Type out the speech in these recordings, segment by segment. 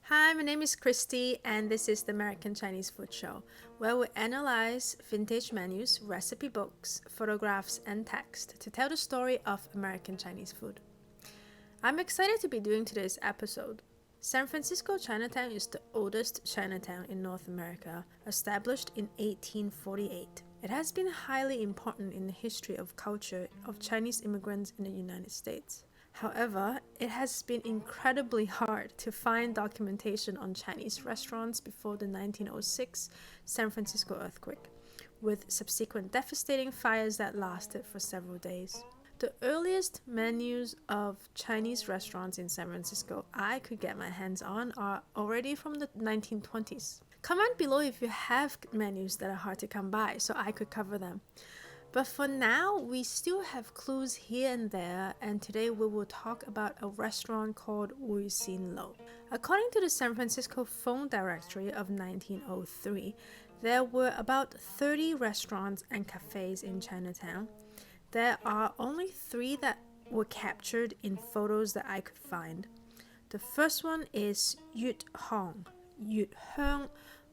Hi, my name is Christy, and this is the American Chinese Food Show, where we analyze vintage menus, recipe books, photographs, and text to tell the story of American Chinese food. I'm excited to be doing today's episode. San Francisco Chinatown is the oldest Chinatown in North America, established in 1848. It has been highly important in the history of culture of Chinese immigrants in the United States. However, it has been incredibly hard to find documentation on Chinese restaurants before the 1906 San Francisco earthquake, with subsequent devastating fires that lasted for several days. The earliest menus of Chinese restaurants in San Francisco I could get my hands on are already from the 1920s. Comment below if you have menus that are hard to come by so I could cover them. But for now, we still have clues here and there, and today we will talk about a restaurant called Woey Sin Low. According to the San Francisco Phone Directory of 1903, there were about 30 restaurants and cafes in Chinatown. There are only 3 that were captured in photos that I could find. The first one is Yoot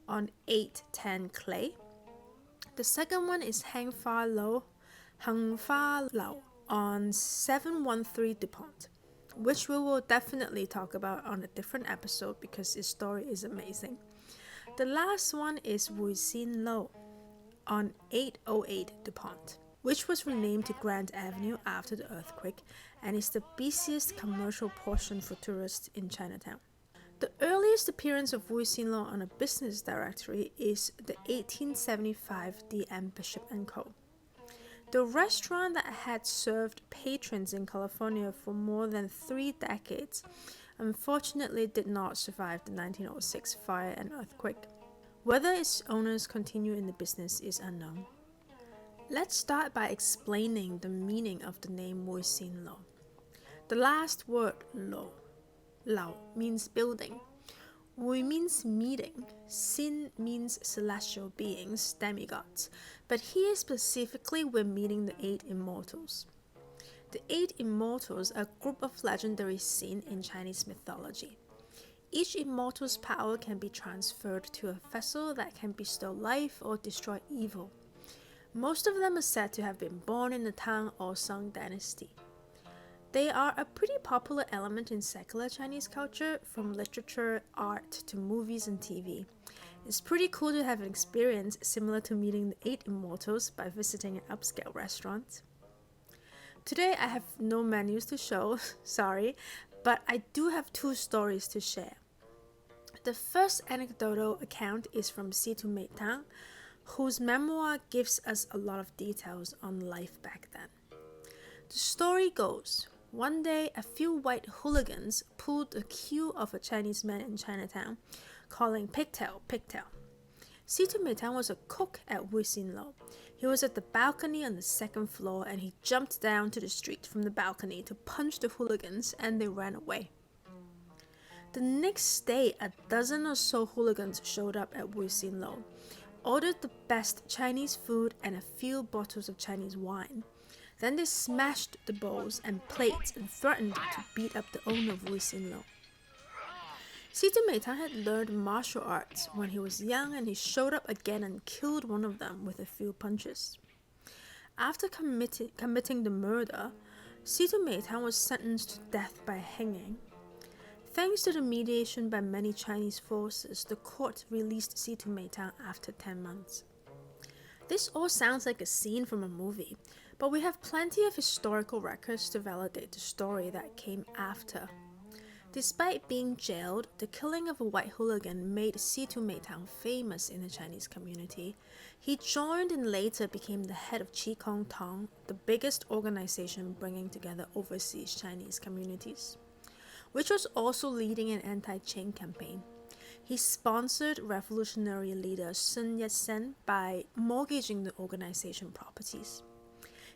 on 810 Clay. The second one is Hang Fa Lo on 713 DuPont, which we will definitely talk about on a different episode because its story is amazing. The last one is Woey Sin Low on 808 DuPont, which was renamed to Grand Avenue after the earthquake and is the busiest commercial portion for tourists in Chinatown. The earliest appearance of Woey Sin Low on a business directory is the 1875 DM Bishop & Co. The restaurant that had served patrons in California for more than 3 decades unfortunately did not survive the 1906 fire and earthquake. Whether its owners continue in the business is unknown. Let's start by explaining the meaning of the name Woey Sin Low. The last word, Lao means building. Wei means meeting. Sin means celestial beings, demigods. But here specifically we're meeting the 8 immortals. The 8 immortals are a group of legendary Sin in Chinese mythology. Each immortal's power can be transferred to a vessel that can bestow life or destroy evil. Most of them are said to have been born in the Tang or Song dynasty. They are a pretty popular element in secular Chinese culture, from literature, art, to movies and TV. It's pretty cool to have an experience similar to meeting the 8 immortals by visiting an upscale restaurant. Today I have no menus to show, sorry, but I do have 2 stories to share. The first anecdotal account is from Situ Meitang, whose memoir gives us a lot of details on life back then. The story goes, one day, a few white hooligans pulled the queue of a Chinese man in Chinatown, calling "Pigtail, pigtail." Situ Meitang was a cook at Woey Sin Low. He was at the balcony on the 2nd floor and he jumped down to the street from the balcony to punch the hooligans and they ran away. The next day, a dozen or so hooligans showed up at Woey Sin Low, ordered the best Chinese food and a few bottles of Chinese wine. Then they smashed the bowls and plates and threatened to beat up the owner of Woey Sin Low. Situ Meitang had learned martial arts when he was young and he showed up again and killed one of them with a few punches. After committing the murder, Situ Meitang was sentenced to death by hanging. Thanks to the mediation by many Chinese forces, the court released Situ Meitang after 10 months. This all sounds like a scene from a movie, but we have plenty of historical records to validate the story that came after. Despite being jailed, the killing of a white hooligan made Situ Meitang famous in the Chinese community. He joined and later became the head of Chi Kong Tong, the biggest organization bringing together overseas Chinese communities, which was also leading an anti-Qing campaign. He sponsored revolutionary leader Sun Yat-sen by mortgaging the organization properties.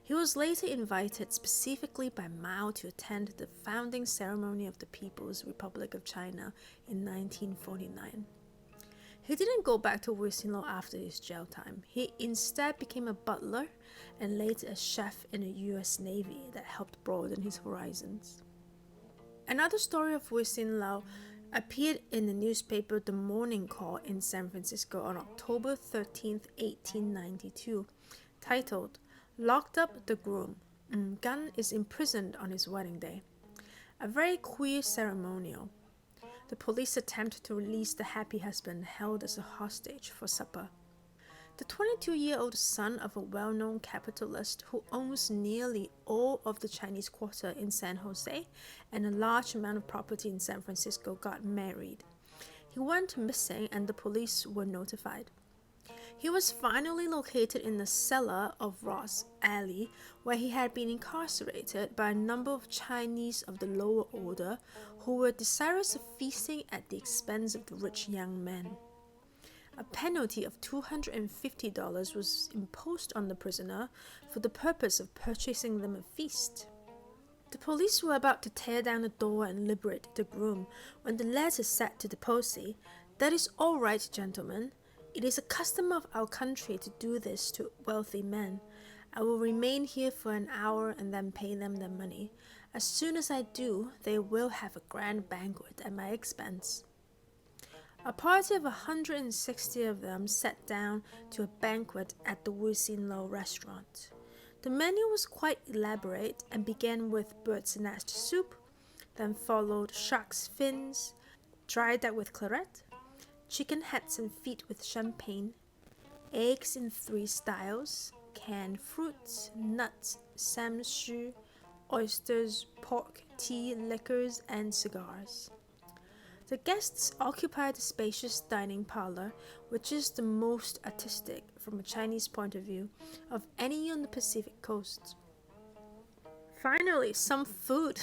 He was later invited specifically by Mao to attend the founding ceremony of the People's Republic of China in 1949. He didn't go back to Woey Sin Low after his jail time. He instead became a butler and later a chef in the US Navy that helped broaden his horizons. Another story of Woey Sin Low appeared in the newspaper The Morning Call in San Francisco on October 13, 1892, titled, Locked Up the Groom. Gan is imprisoned on his wedding day. A very queer ceremonial. The police attempt to release the happy husband held as a hostage for supper. The 22-year-old son of a well-known capitalist who owns nearly all of the Chinese Quarter in San Jose and a large amount of property in San Francisco got married. He went missing and the police were notified. He was finally located in the cellar of Ross Alley, where he had been incarcerated by a number of Chinese of the lower order who were desirous of feasting at the expense of the rich young men. A penalty of $250 was imposed on the prisoner for the purpose of purchasing them a feast. The police were about to tear down the door and liberate the groom when the latter said to the posse, "That is all right, gentlemen. It is a custom of our country to do this to wealthy men. I will remain here for an hour and then pay them their money. As soon as I do, they will have a grand banquet at my expense." A party of 160 of them sat down to a banquet at the Woey Sin Low restaurant. The menu was quite elaborate and began with bird's nest soup, then followed shark's fins, dried out with claret, chicken heads and feet with champagne, eggs in 3 styles, canned fruits, nuts, samshu, oysters, pork, tea, liquors, and cigars. The guests occupied the spacious dining parlor, which is the most artistic, from a Chinese point of view, of any on the Pacific coast. Finally, some food.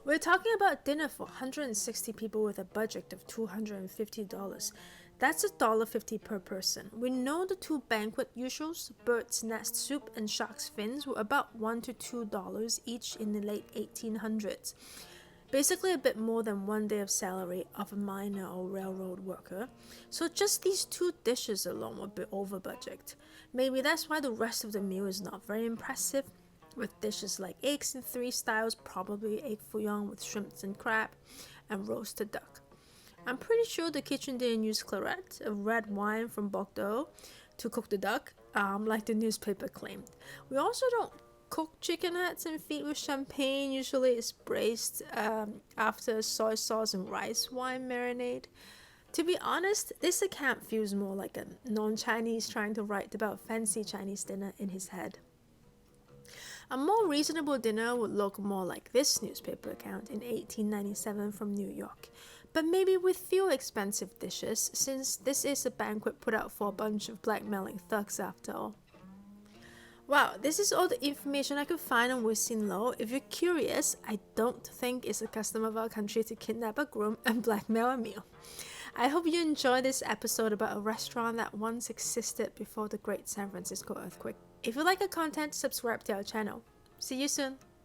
We're talking about dinner for 160 people with a budget of $250. That's $1.50 per person. We know the 2 banquet usuals, bird's nest soup and shark's fins, were about $1 to $2 each in the late 1800s. Basically a bit more than 1 day of salary of a miner or railroad worker. So just these 2 dishes alone were a bit over budget. Maybe that's why the rest of the meal is not very impressive, with dishes like eggs in 3 styles, probably egg fouillon with shrimps and crab, and roasted duck. I'm pretty sure the kitchen didn't use claret, a red wine from Bordeaux, to cook the duck, like the newspaper claimed. We also don't cook chicken heads and feet with champagne. Usually it's braised after soy sauce and rice wine marinade. To be honest, this account feels more like a non-Chinese trying to write about fancy Chinese dinner in his head. A more reasonable dinner would look more like this newspaper account in 1897 from New York, but maybe with fewer expensive dishes, since this is a banquet put out for a bunch of blackmailing thugs after all. Wow, this is all the information I could find on Woey Sin Low. If you're curious, I don't think it's a custom of our country to kidnap a groom and blackmail a meal. I hope you enjoyed this episode about a restaurant that once existed before the Great San Francisco earthquake. If you like our content, subscribe to our channel. See you soon!